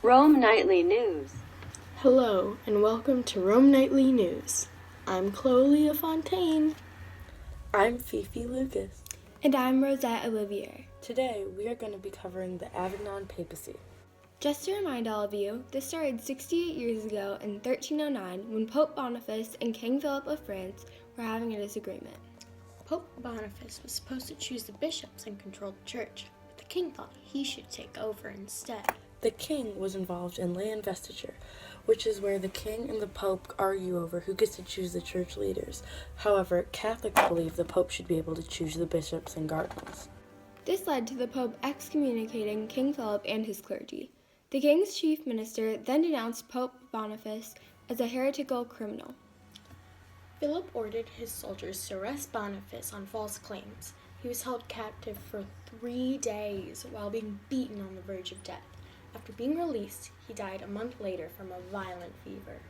Rome Nightly News. Hello, and welcome to Rome Nightly News. I'm Chloe Fontaine. I'm Fifi Lucas. And I'm Rosette Olivier. Today, we are going to be covering the Avignon Papacy. Just to remind all of you, this started 68 years ago in 1309 when Pope Boniface and King Philip of France were having a disagreement. Pope Boniface was supposed to choose the bishops and control the church, but the king thought he should take over instead. The king was involved in lay investiture, which is where the king and the pope argue over who gets to choose the church leaders. However, Catholics believe the pope should be able to choose the bishops and cardinals. This led to the Pope excommunicating King Philip and his clergy. The king's chief minister then denounced Pope Boniface as a heretical criminal. Philip ordered his soldiers to arrest Boniface on false claims. He was held captive for 3 days while being beaten on the verge of death. After being released, he died a month later from a violent fever.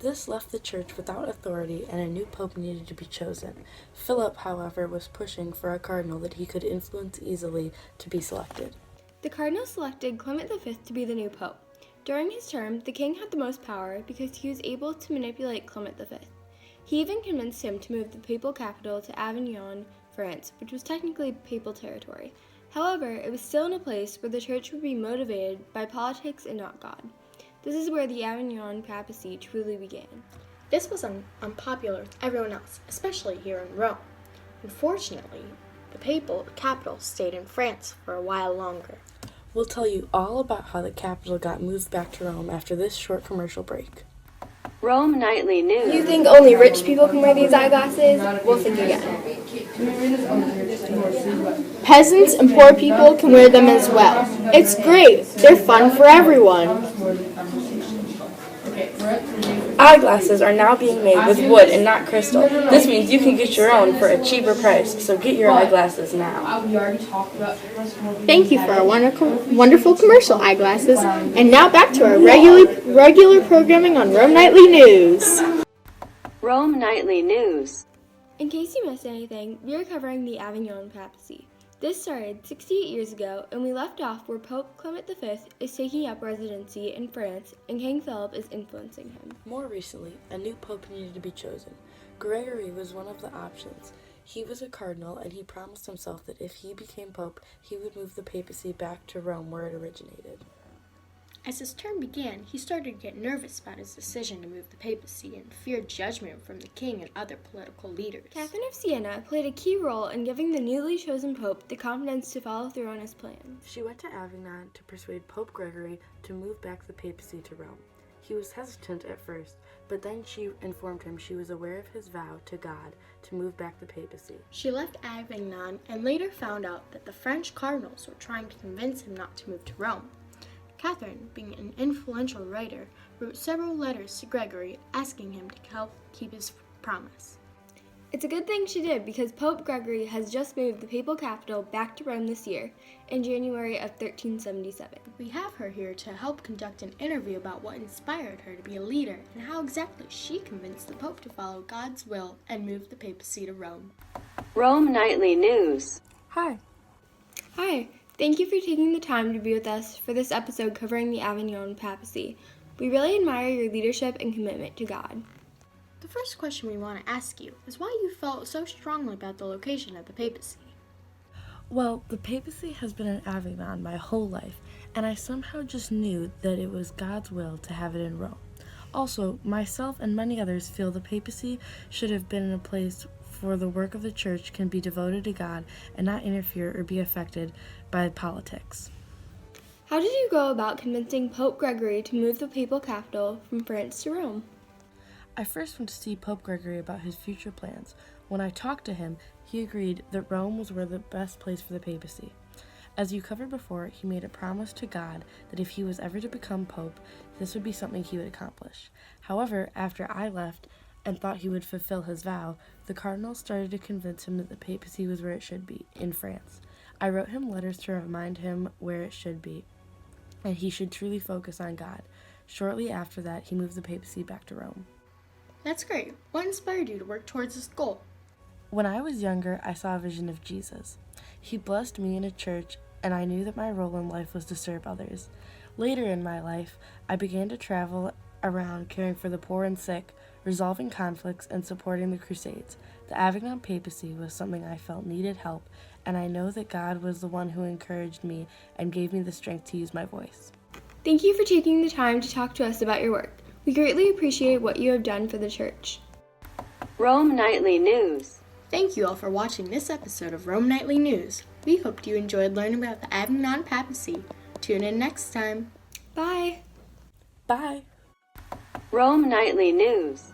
This left the church without authority and a new pope needed to be chosen. Philip, however, was pushing for a cardinal that he could influence easily to be selected. The cardinal selected Clement V to be the new pope. During his term, the king had the most power because he was able to manipulate Clement V. He even convinced him to move the papal capital to Avignon, France, which was technically papal territory. However, it was still in a place where the church would be motivated by politics and not God. This is where the Avignon Papacy truly began. This was unpopular with everyone else, especially here in Rome. Unfortunately, the papal capital stayed in France for a while longer. We'll tell you all about how the capital got moved back to Rome after this short commercial break. Rome Nightly News. You think only rich people can wear these eyeglasses? We'll think again. Peasants and poor people can wear them as well. It's great. They're fun for everyone. Eyeglasses are now being made with wood and not crystal. This means you can get your own for a cheaper price, so get your eyeglasses now. Thank you for our wonderful commercial, eyeglasses. And now back to our regular programming on Rome Nightly News. Rome Nightly News. In case you missed anything, we are covering the Avignon Papacy. This started 68 years ago, and we left off where Pope Clement V is taking up residency in France and King Philip is influencing him. More recently, a new pope needed to be chosen. Gregory was one of the options. He was a cardinal, and he promised himself that if he became pope, he would move the papacy back to Rome where it originated. As his term began, he started to get nervous about his decision to move the papacy and feared judgment from the king and other political leaders. Catherine of Siena played a key role in giving the newly chosen pope the confidence to follow through on his plans. She went to Avignon to persuade Pope Gregory to move back the papacy to Rome. He was hesitant at first, but then she informed him she was aware of his vow to God to move back the papacy. She left Avignon and later found out that the French cardinals were trying to convince him not to move to Rome. Catherine, being an influential writer, wrote several letters to Gregory asking him to help keep his promise. It's a good thing she did because Pope Gregory has just moved the papal capital back to Rome this year, in January of 1377. We have her here to help conduct an interview about what inspired her to be a leader and how exactly she convinced the Pope to follow God's will and move the papacy to Rome. Rome Nightly News. Hi. Hi, thank you for taking the time to be with us for this episode covering the Avignon Papacy. We really admire your leadership and commitment to God. The first question we want to ask you is why you felt so strongly about the location of the papacy. Well, the papacy has been in Avignon my whole life, and I somehow just knew that it was God's will to have it in Rome. Also, myself and many others feel the papacy should have been in a place where the work of the church can be devoted to God and not interfere or be affected by politics. How did you go about convincing Pope Gregory to move the papal capital from France to Rome? I first went to see Pope Gregory about his future plans. When I talked to him, he agreed that Rome was the best place for the papacy. As you covered before, he made a promise to God that if he was ever to become pope, this would be something he would accomplish. However, after I left and thought he would fulfill his vow, the cardinals started to convince him that the papacy was where it should be, in France. I wrote him letters to remind him where it should be, and he should truly focus on God. Shortly after that, he moved the papacy back to Rome. That's great. What inspired you to work towards this goal? When I was younger, I saw a vision of Jesus. He blessed me in a church, and I knew that my role in life was to serve others. Later in my life, I began to travel around caring for the poor and sick, resolving conflicts, and supporting the Crusades. The Avignon Papacy was something I felt needed help, and I know that God was the one who encouraged me and gave me the strength to use my voice. Thank you for taking the time to talk to us about your work. We greatly appreciate what you have done for the church. Rome Nightly News. Thank you all for watching this episode of Rome Nightly News. We hoped you enjoyed learning about the Avignon Papacy. Tune in next time. Bye! Bye! Rome Nightly News.